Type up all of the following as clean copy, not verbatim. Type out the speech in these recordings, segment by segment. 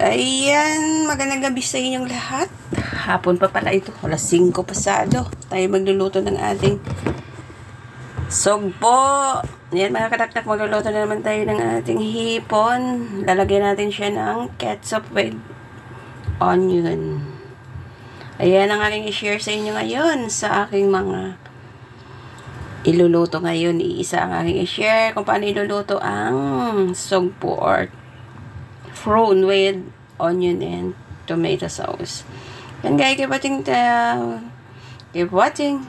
Ayan, magandang gabi sa inyong lahat. Hapon pa pala ito, alas 5 pasado. Tayo magluluto ng ating sugpo. Ayan mga kadakdak, magluluto na naman tayo ng ating hipon. Lalagyan natin siya ng ketchup with onion. Ayan ang aking i-share sa inyo ngayon sa aking mga iluluto ngayon. Iisa ang aking i-share kung paano iluluto ang sugpo or prawn with onion and tomato sauce. And guys, keep watching.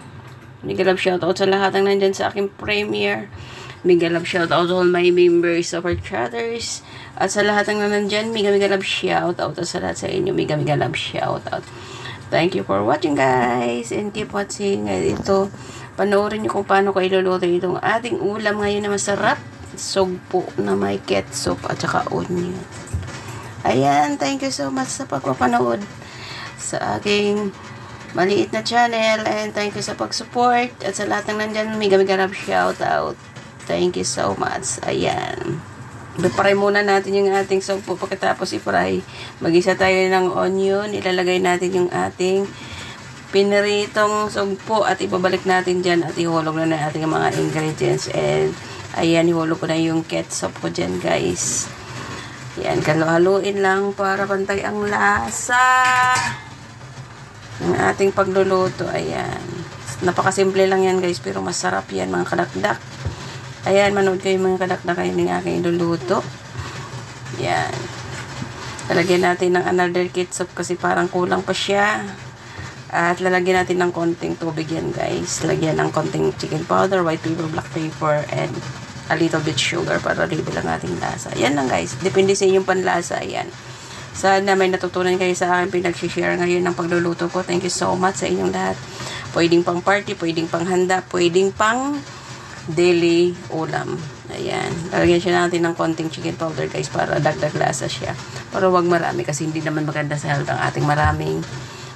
Big love shoutout sa lahat ng nandyan sa aking premiere. Big love shoutout to all my members of our chatters. At sa lahat ng nandyan, mega love shoutout. At sa lahat sa inyo, mega love shoutout. Thank you for watching guys. And keep watching. Ito, panoorin nyo kung paano ko iluluto itong ating ulam ngayon na masarap. Sugpo na may ketchup at saka onion. Ayan, thank you so much sa pagpapanood sa aking maliit na channel, and thank you sa pag-support at sa lahat ng nandyan, mega love shout out. Thank you so much. Ayan, i-fry muna natin yung ating sugpo. Pagkatapos i-fry, mag-isa tayo ng onion, ilalagay natin yung ating piniritong sugpo at ibabalik natin dyan at ihulog na natin yung mga ingredients. And ayan, ihulog ko na yung ketchup ko dyan guys. Yan, haluin lang para pantay ang lasa ng ating pagluluto. Ayan. Napakasimple lang yan guys, pero masarap yan mga kadakdak. Ayan, manood kayo mga kadakdak kayo ng aking iluluto. Yan. Lalagyan natin ng another ketchup kasi parang kulang pa siya. At lalagyan natin ng konting tubig yan guys. Lagyan ng konting chicken powder, white pepper, black pepper, and a little bit sugar para label ang ating lasa. Yan lang guys. Depende sa inyong panlasa. Ayan. Sana may natutunan kayo sa akin pinag-share ngayon ng pagluluto ko. Thank you so much sa inyong lahat. Pwedeng pang party, pwedeng pang handa, pwedeng pang daily ulam. Ayan. Lalagyan siya natin ng konting chicken powder guys para dagdag lasa siya. Pero wag marami kasi hindi naman maganda sa health ang ating maraming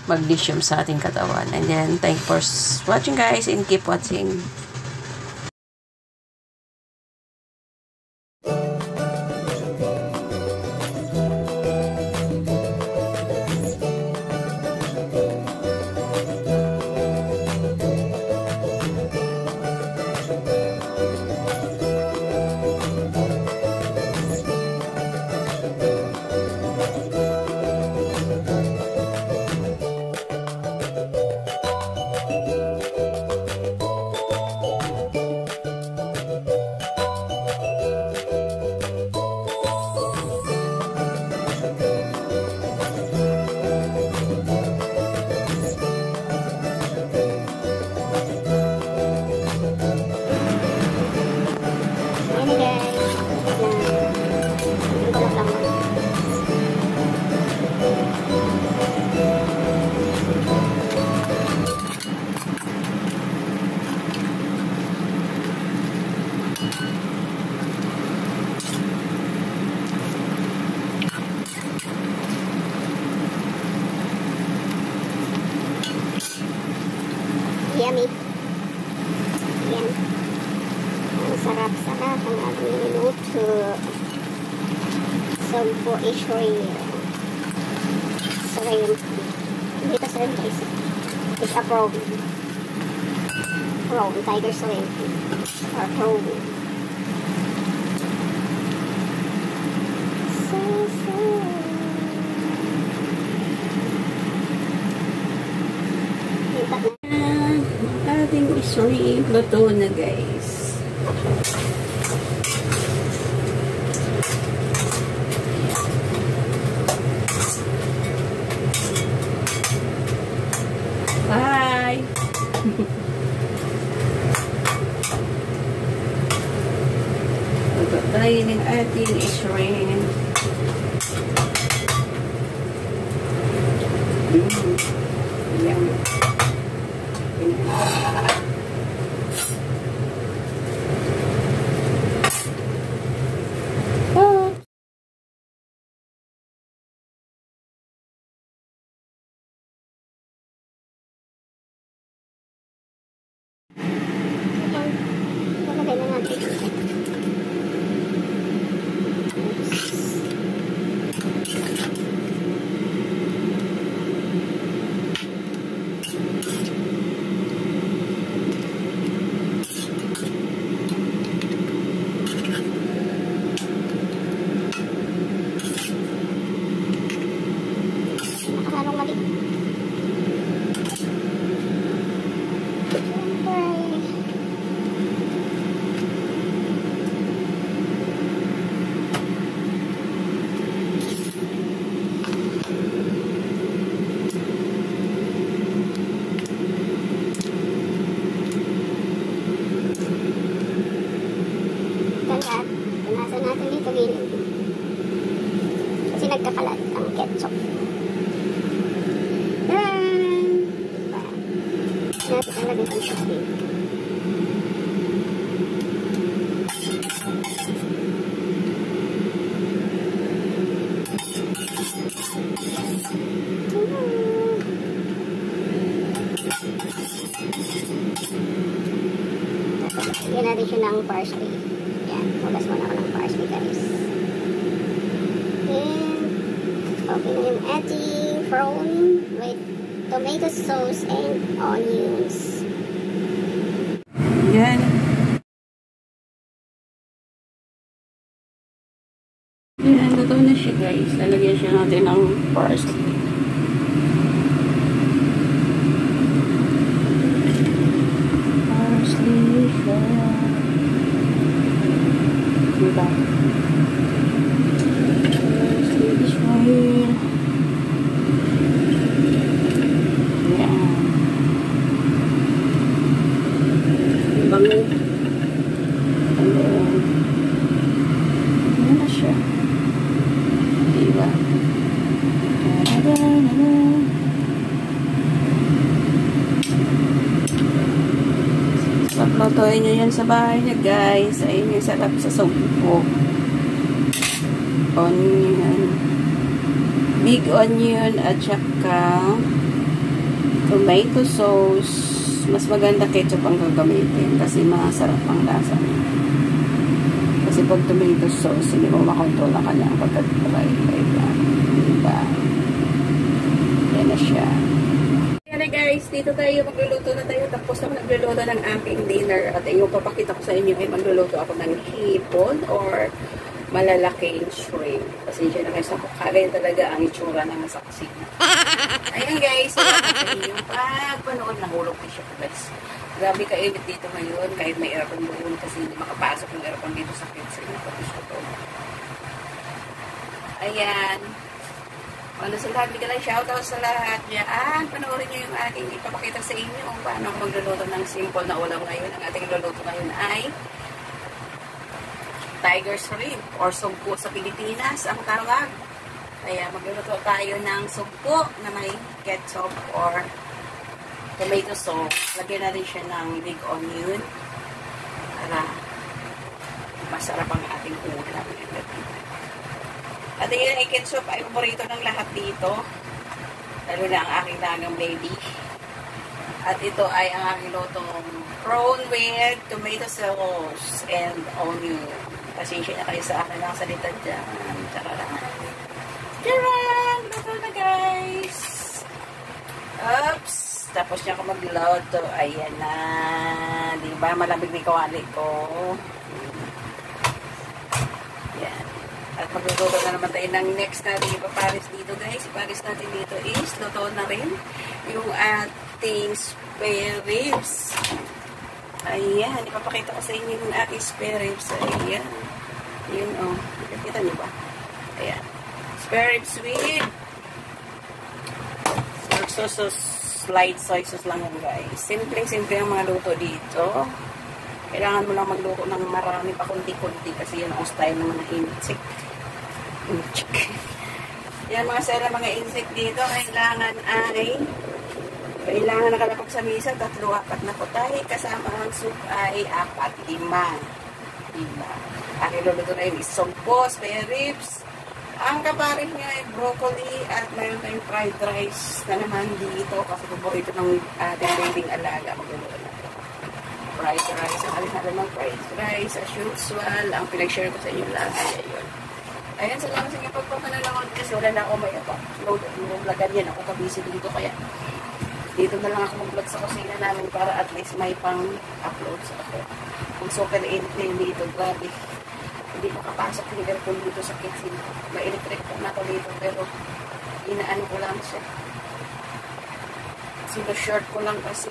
magnesium sa ating katawan. And then, thank you for watching guys and keep watching. Yummy. Yan. Ang sarap-sarap ang ating niluto. Sugpo is real. Shrimp. Hindi ito shrimp guys. It's a prawn. Prawn. Tiger shrimp. Or prawn. Ating shrimp luto na guys. Bye! Tayo ng ating shrimp. Yan. natin ilagay ang tubig. Lagyan natin siya ng parsley. Yan, hugas muna ako ng parsley, guys. And okay na yung ating prawn with tomato sauce and onions. Yan. Yan, luto na siya, guys. Lalagyan siya natin ng parsley. Diba? This way. Yan. Bango. And then, yan na siya. Diba? Lutuin nyo yan sa bahay nyo, guys. Ayun yung sarap sa sugpo. Onion. Big onion at saka tomato sauce. Mas maganda ketchup ang gagamitin kasi masarap ang lasa niya. Kasi pag tomato sauce, hindi mo makontrol na kanyang pagkatry. Diba? Yan na siya. Yan guys, dito tayo magluluto na tayo. Tapos ako nagluluto ng aking dinner. At yung papakita ko sa inyo ay magluluto ako ng hipon or malalaking shrimp. Pasensya na kayo sa kukagay talaga ang itsura ng nasa kusina. Ayan guys, salamat sa inyo pagpanood ng hulog ko siya guys. Grabe ka-init dito ngayon kahit may aircon doon kasi hindi makapasok yung aircon dito sa kitchen. Tapos ko to. Ayan. Ano sa lahat, bigyan lang shoutout sa lahat dyan. Panoorin nyo yung aking ipapakita sa inyo kung paano ako magluluto ng simple na ulam ngayon. Ang ating luluto ngayon ay tiger shrimp or sugpo sa Pilipinas ang tawag. Kaya magluluto tayo ng sugpo na may ketchup or tomato sauce. Lagyan natin siya ng big onion para masarap ang ating ulam. At yun ay ketchup ay paborito ng lahat dito. Lalo na ang aking dagang baby. At ito ay ang aking lutong prawn with tomato sauce and onion. Pasensya na kayo sa akin lang salita dyan. Tcharam! Tcharam! Luto na guys! Oops! Tapos niya ako magluto. Ayan na. Diba? Malamig na yung kawali ko. Yan. At magluluto na naman tayo ng next natin ipaparis dito guys. Iparis natin dito is luto na rin yung ating spare ribs. Ayan. Ipapakita ko sa inyo yung ating spare ribs. Ayan. Yun o. Kita nyo ba? Ayan. Spare ribs with light soy sauce lang yan guys. Simpleng-simple ang mga luto dito. Kailangan mo lang magluto ng marami pa kunti-kunti kasi yan ang style ng mga insect. Yan mga sera, mga insect dito. Kailangan nakalapag sa misa 3-4 na putay. Kasama ang soup ay 4-5. Diba? Ang iluluto na yung isongpo, spare ribs. Ang kaparin niya ay broccoli at mayroon tayong fried rice na naman dito kasi paborito ng ating babying alaga. Magluluto na. Fried rice. Ang alin ng fried rice as usual. Ang pinag-share ko sa inyo lagi. Ayun. Ayan, salamat sa inyo pagpapananood kasi wala na ako may upload. Yung vlogan yan. Ako kabisi dito kaya dito na lang ako mag-vlog sa kusina namin para at least may pang-upload sa ako. Kung super init na yun dito, grabe. Hindi makapasok yung aircon dito sa kitchen. May electric na to dito pero inaano ko lang siya. Sino-short ko lang kasi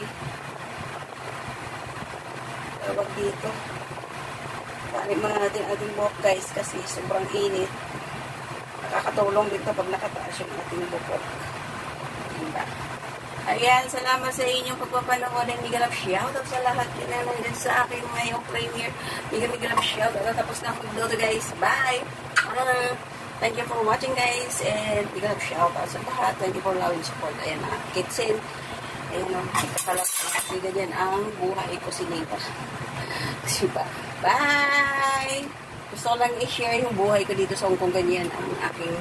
tawag dito. Panik muna natin ating buhok guys kasi sobrang init. Nakakatulong dito pag nakataas yung ating buhok. Diba? Ayan, salamat sa inyong pagpapanood and big love shoutout sa lahat na nandun sa akin ngayong premiere. Big love shoutout. Tapos na ako magluto guys. Bye! Thank you for watching guys and big love shoutout sa lahat. Thank you for loving support. Ayan na, kitchen. Ayun o, kakalap kasi ganyan ang buhay ko sinita. Diba? Bye! Gusto ko lang i-share yung buhay ko dito sa Hong Kong. Ganyan ang aking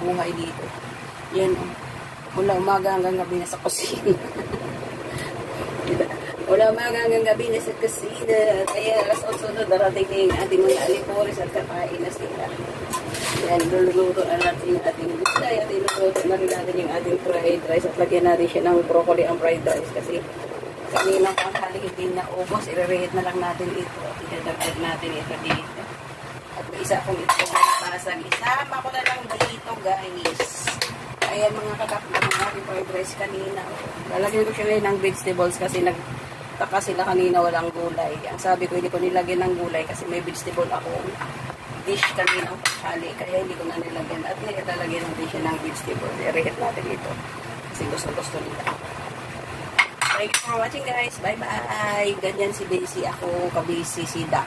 buhay dito. Yan o. Mula umaga hanggang gabi na sa kusina. Diba? Wala umaga hanggang gabi na sa kusina. Kaya alas 8 na darating na yung ating mga aliporis at kakain na sila. Yan, luluto na natin yung ating gulay at iluluto na rin natin yung ating fried rice at lagyan natin siya ng broccoli ang fried rice kasi kanina tanghali hindi na ubos. I-rate na lang natin ito at idadagdag natin ito dito. At may isa akong ito na napasag. Isama ko na lang dito guys. Ayan mga katakbo ng ating fried rice kanina. Lalagyan ko siya ngayon ng vegetables kasi nagtaka sila kanina walang gulay. Ang sabi ko hindi ko nilagyan ng gulay kasi may vegetable ako dish kanina ang paghali. Kaya hindi ko na nilagyan. At ngayon lalagyan natin siya ng vegetables. I-rate natin ito. Kasi gusto nila. Thank you for watching guys. Bye bye. Ganyan si Daisy. Ako kabisi si Dak.